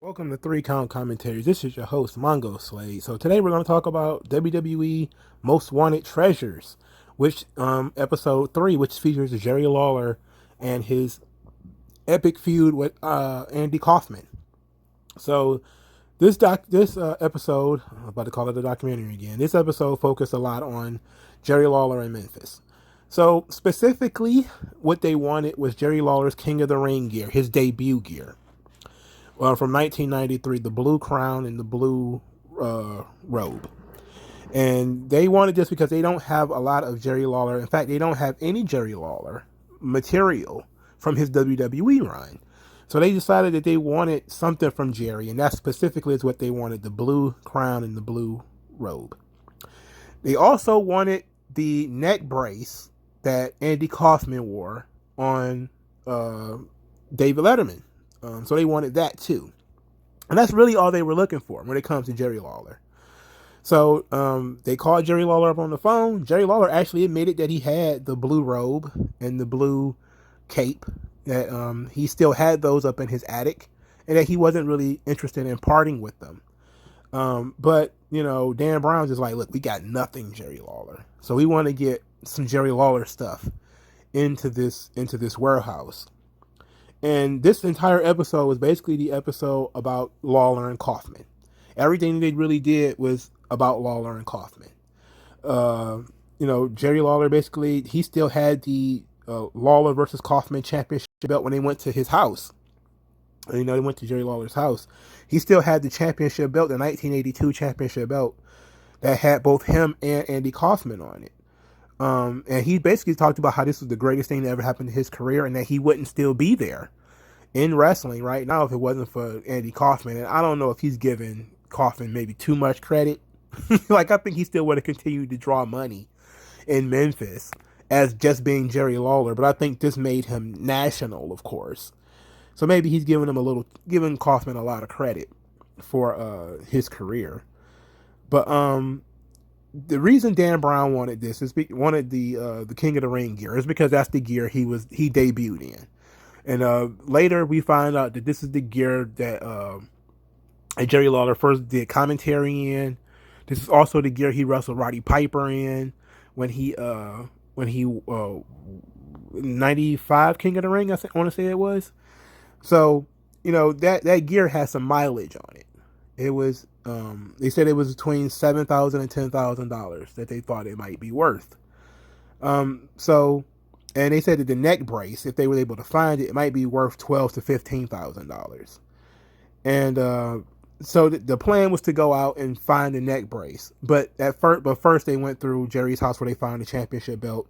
Welcome to Three Count Commentaries. This is your host, MongoSlade. So today we're going to talk about WWE Most Wanted Treasures, which episode 3, which features Jerry Lawler and his epic feud with Andy Kaufman. So this episode, I'm about to call it a documentary again. This episode focused a lot on Jerry Lawler in Memphis. So specifically, what they wanted was Jerry Lawler's King of the Ring gear, his debut gear. From 1993, the blue crown and the blue robe. And they wanted this because they don't have a lot of Jerry Lawler. In fact, they don't have any Jerry Lawler material from his WWE run. So they decided that they wanted something from Jerry, and that specifically is what they wanted, the blue crown and the blue robe. They also wanted the neck brace that Andy Kaufman wore on David Letterman. So they wanted that too. And that's really all they were looking for when it comes to Jerry Lawler. So they called Jerry Lawler up on the phone. Jerry Lawler actually admitted that he had the blue robe and the blue cape, that he still had those up in his attic, and that he wasn't really interested in parting with them. But, Dan Brown's just like, look, we got nothing Jerry Lawler. So we want to get some Jerry Lawler stuff into this warehouse. And this entire episode was basically the episode about Lawler and Kaufman. Everything they really did was about Lawler and Kaufman. Jerry Lawler basically, he still had the Lawler versus Kaufman championship belt when they went to his house. They went to Jerry Lawler's house. He still had the championship belt, the 1982 championship belt that had both him and Andy Kaufman on it. And he basically talked about how this was the greatest thing that ever happened to his career, and that he wouldn't still be there in wrestling right now if it wasn't for Andy Kaufman. And I don't know if he's giving Kaufman maybe too much credit. I think he still would have continued to draw money in Memphis as just being Jerry Lawler, but I think this made him national, of course. So maybe he's giving Kaufman a lot of credit for his career. But the reason Dan Brown wanted the King of the Ring gear is because that's the gear he debuted in, and later we find out that this is the gear that Jerry Lawler first did commentary in. This is also the gear he wrestled Roddy Piper in when he 95 King of the Ring, I want to say it was. So that gear has some mileage on it. It was they said it was between $7,000 and $10,000 that they thought it might be worth. And they said that the neck brace, if they were able to find it, it might be worth $12,000 to $15,000. And so the plan was to go out and find the neck brace, but first they went through Jerry's house where they found the championship belt,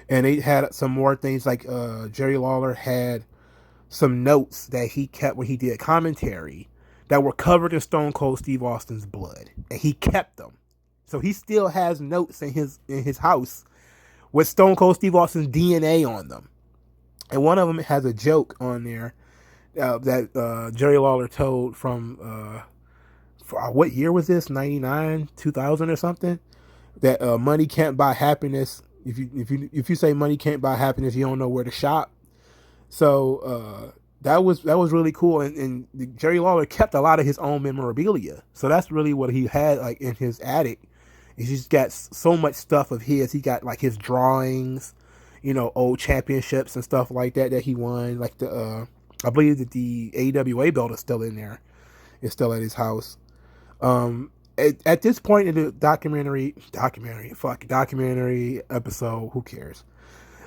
and they had some more things like Jerry Lawler had some notes that he kept when he did commentary that were covered in Stone Cold Steve Austin's blood, and he kept them. So he still has notes in his house with Stone Cold Steve Austin's DNA on them, and one of them has a joke on there that Jerry Lawler told from what year was this? 99, 2000 or something. That money can't buy happiness. If you say money can't buy happiness, you don't know where to shop. So that was really cool, and Jerry Lawler kept a lot of his own memorabilia. So that's really what he had like in his attic. He's just got so much stuff of his. He got like his drawings, old championships and stuff like that he won. Like I believe that the AWA belt is still in there. It's still at his house. At this point in the documentary episode, who cares?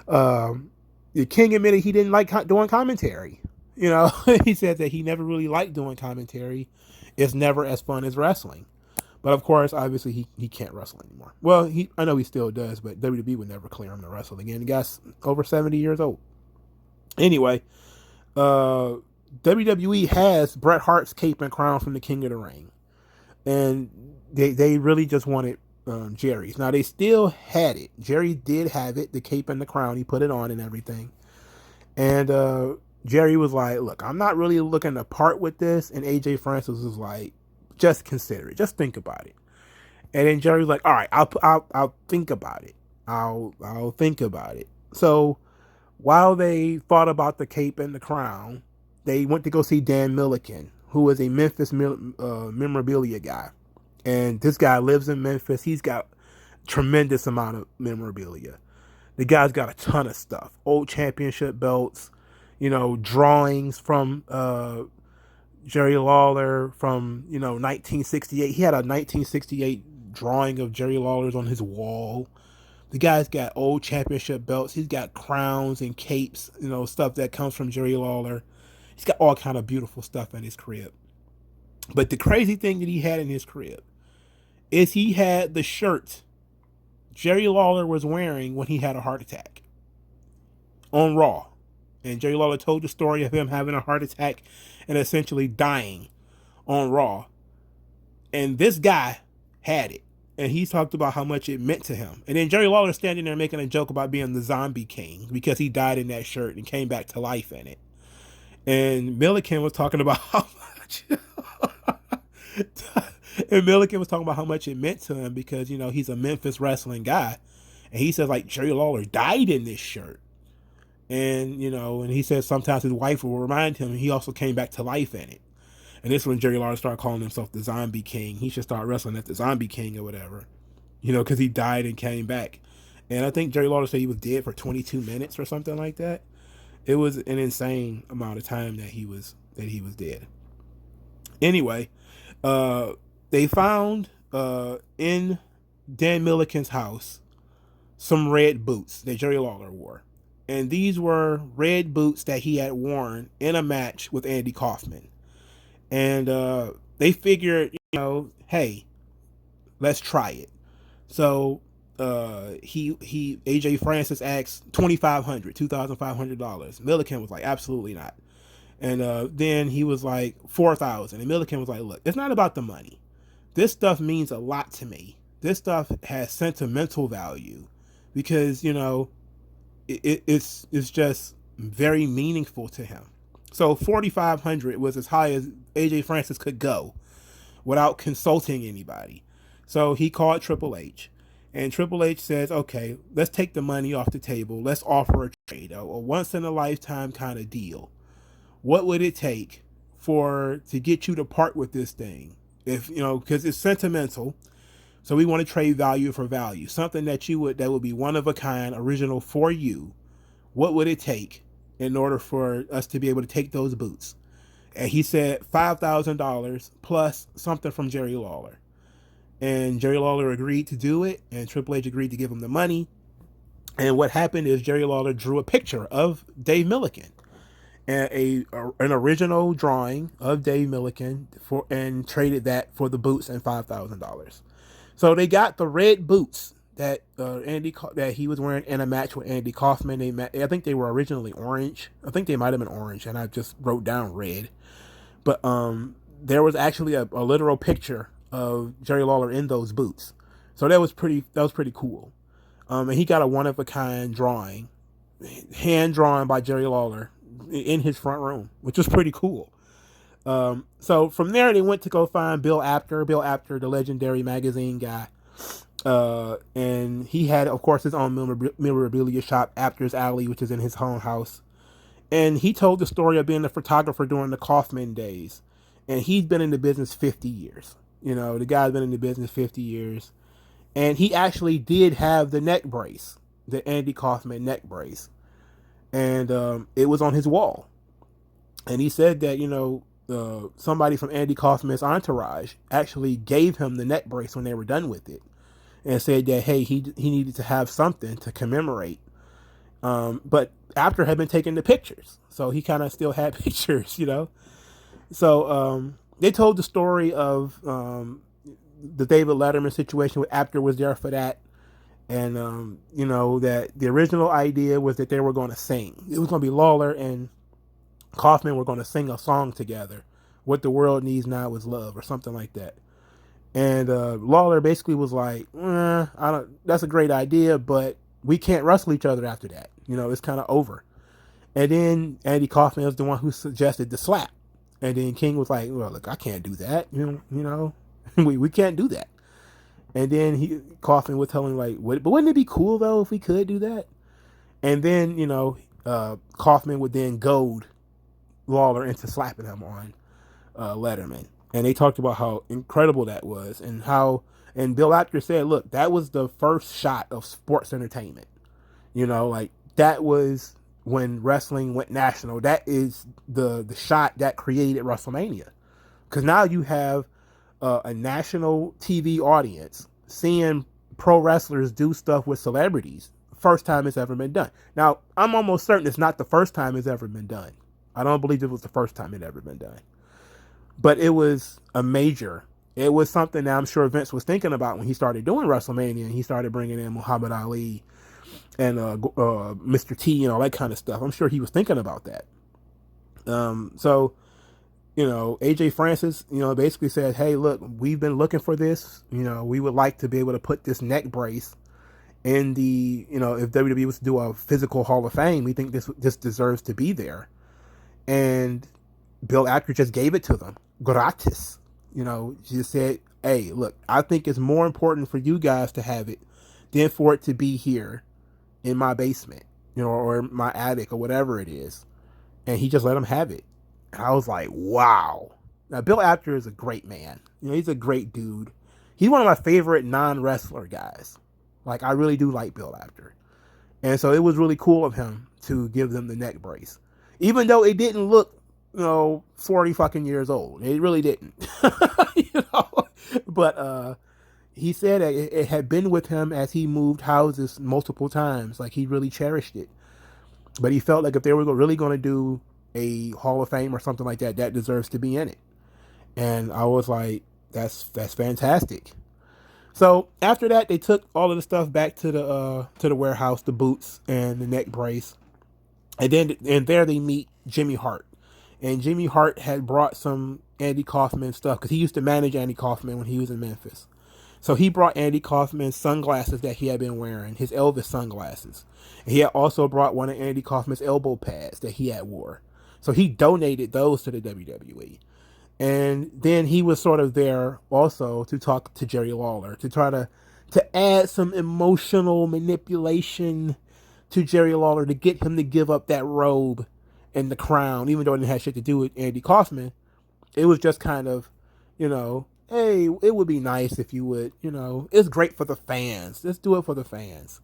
The King admitted he didn't like doing commentary. He said that he never really liked doing commentary. It's never as fun as wrestling. But of course, obviously, he can't wrestle anymore. Well, I know he still does, but WWE would never clear him to wrestle again. The guy's over 70 years old. Anyway, WWE has Bret Hart's cape and crown from the King of the Ring. And they really just wanted Jerry's. Now, they still had it. Jerry did have it, the cape and the crown. He put it on and everything. And Jerry was like, look, I'm not really looking to part with this. And AJ Francis was like, just consider it. Just think about it. And then Jerry was like, all right, I'll think about it. I'll think about it. So while they thought about the cape and the crown, they went to go see Dan Millican, who is a Memphis memorabilia guy. And this guy lives in Memphis. He's got tremendous amount of memorabilia. The guy's got a ton of stuff. Old championship belts, drawings from Jerry Lawler from, 1968. He had a 1968 drawing of Jerry Lawler's on his wall. The guy's got old championship belts. He's got crowns and capes, stuff that comes from Jerry Lawler. He's got all kind of beautiful stuff in his crib. But the crazy thing that he had in his crib is he had the shirt Jerry Lawler was wearing when he had a heart attack on Raw. And Jerry Lawler told the story of him having a heart attack and essentially dying on Raw. And this guy had it. And he talked about how much it meant to him. And then Jerry Lawler standing there making a joke about being the zombie king because he died in that shirt and came back to life in it. And Milliken was talking about how much and Milliken was talking about how much it meant to him because, he's a Memphis wrestling guy. And he says, like, Jerry Lawler died in this shirt. And, and he says sometimes his wife will remind him he also came back to life in it. And this is when Jerry Lawler started calling himself the Zombie King. He should start wrestling as the Zombie King or whatever, because he died and came back. And I think Jerry Lawler said he was dead for 22 minutes or something like that. It was an insane amount of time that he was dead. Anyway, they found in Dan Milliken's house some red boots that Jerry Lawler wore. And these were red boots that he had worn in a match with Andy Kaufman. And they figured, hey, let's try it. So AJ Francis asked $2,500. Milliken was like, absolutely not. And then he was like $4,000. And Milliken was like, look, it's not about the money. This stuff means a lot to me. This stuff has sentimental value because, it's just very meaningful to him. So $4,500 was as high as AJ Francis could go without consulting anybody. So he called Triple H, and Triple H says, okay, let's take the money off the table. Let's offer a trade, a once in a lifetime kind of deal. What would it take to get you to part with this thing? If, because it's sentimental. So we want to trade value for value, something that would be one of a kind, original for you. What would it take in order for us to be able to take those boots? And he said $5,000 plus something from Jerry Lawler. And Jerry Lawler agreed to do it, and Triple H agreed to give him the money. And what happened is Jerry Lawler drew a picture of Dave Milliken, and an original drawing of Dave Milliken and traded that for the boots and $5,000. So they got the red boots that that he was wearing in a match with Andy Kaufman. I think they were originally orange. I think they might have been orange, and I just wrote down red. But there was actually a literal picture of Jerry Lawler in those boots. So that was pretty cool. And he got a one of a kind drawing, hand drawn by Jerry Lawler in his front room, which was pretty cool. So from there, they went to go find Bill Apter, the legendary magazine guy. And he had, of course, his own memorabilia shop, Apter's Alley, which is in his home house. And he told the story of being a photographer during the Kaufman days. And he's been in the business 50 years. The guy's been in the business 50 years. And he actually did have the neck brace, the Andy Kaufman neck brace. And it was on his wall. And he said that, somebody from Andy Kaufman's entourage actually gave him the neck brace when they were done with it. And said that, hey, he needed to have something to commemorate. But Apter had been taking the pictures. So he kind of still had pictures, So they told the story of the David Letterman situation where Apter was there for that. And, that the original idea was that they were going to sing. It was going to be Lawler and Kaufman were going to sing a song together. What the world needs now is love or something like that. And Lawler basically was like, that's a great idea, but we can't wrestle each other after that. It's kind of over. And then Andy Kaufman was the one who suggested the slap. And then King was like, well, look, I can't do that. We can't do that. And then Kaufman would tell him like, but wouldn't it be cool though if we could do that? And then, Kaufman would then goad Lawler into slapping him on Letterman, and they talked about how incredible that was, and how, and Bill Apter said, look, that was the first shot of sports entertainment. You know, like that was when wrestling went national. That is the shot that created WrestleMania, because now you have a national TV audience seeing pro wrestlers do stuff with celebrities. First time it's ever been done. Now, I'm almost certain it's not the first time it's ever been done. I don't believe it was the first time it ever been done. But it was a major. It was something that I'm sure Vince was thinking about when he started doing WrestleMania, and he started bringing in Muhammad Ali and Mr. T and all that kind of stuff. I'm sure he was thinking about that. So, you know, AJ Francis, you know, basically said, hey, look, we've been looking for this. You know, we would like to be able to put this neck brace in the, you know, if WWE was to do a physical Hall of Fame, we think this deserves to be there. And Bill Apter just gave it to them gratis. You know, she just said, hey, look, I think it's more important for you guys to have it than for it to be here in my basement, you know, or my attic or whatever it is. And he just let him have it. And I was like, wow. Now, Bill Apter is a great man. You know, he's a great dude. He's one of my favorite non-wrestler guys. Like, I really do like Bill Apter. And so it was really cool of him to give them the neck brace. Even though it didn't look, you know, 40 fucking years old. It really didn't. You know? But he said that it had been with him as he moved houses multiple times. Like, he really cherished it. But he felt like if they were really going to do a Hall of Fame or something like that, that deserves to be in it. And I was like, that's fantastic. So after that, they took all of the stuff back to the warehouse, the boots and the neck brace. And there they meet Jimmy Hart. And Jimmy Hart had brought some Andy Kaufman stuff, because he used to manage Andy Kaufman when he was in Memphis. So he brought Andy Kaufman's sunglasses that he had been wearing, his Elvis sunglasses. And he had also brought one of Andy Kaufman's elbow pads that he had wore. So he donated those to the WWE. And then he was sort of there also to talk to Jerry Lawler, to try to add some emotional manipulation to Jerry Lawler, to get him to give up that robe and the crown, even though it didn't have shit to do with Andy Kaufman. It was just kind of, you know, hey, it would be nice if you would, you know, it's great for the fans. Let's do it for the fans.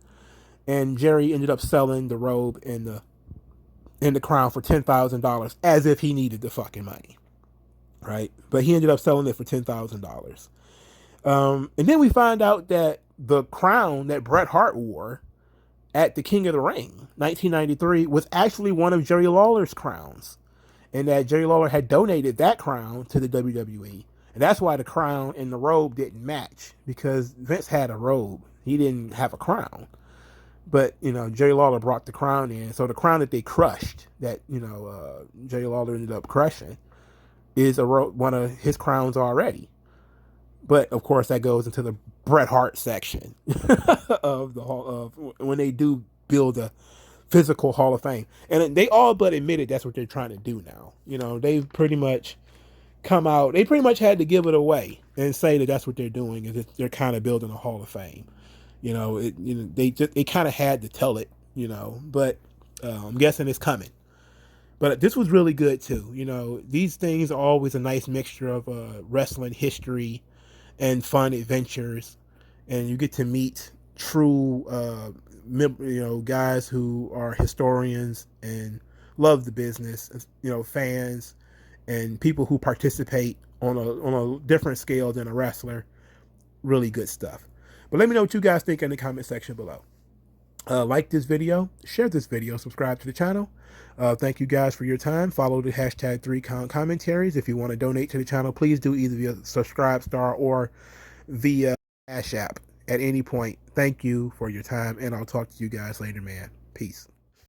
And Jerry ended up selling the robe and the crown for $10,000, as if he needed the fucking money. Right? But he ended up selling it for $10,000. And then we find out that the crown that Bret Hart wore at the King of the Ring, 1993, was actually one of Jerry Lawler's crowns. And that Jerry Lawler had donated that crown to the WWE. And that's why the crown and the robe didn't match, because Vince had a robe. He didn't have a crown. But, you know, Jerry Lawler brought the crown in. So the crown that they crushed, that, you know, Jerry Lawler ended up crushing, is one of his crowns already. But, of course, that goes into the Bret Hart section of the Hall of, when they do build a physical Hall of Fame. And they all but admitted that's what they're trying to do now. You know, they've pretty much come out. They pretty much had to give it away and say that that's what they're doing, is that they're kind of building a Hall of Fame. You know, they kind of had to tell it, you know, but I'm guessing it's coming. But this was really good too. You know, these things are always a nice mixture of wrestling history and fun adventures, and you get to meet true, you know, guys who are historians and love the business. You know, fans and people who participate on a different scale than a wrestler. Really good stuff. But let me know what you guys think in the comment section below. Like this video, share this video, subscribe to the channel. Thank you guys for your time. Follow the hashtag 3Count commentaries. If you want to donate to the channel, please do either via Subscribe Star or via Cash App at any point. Thank you for your time, and I'll talk to you guys later, man. Peace.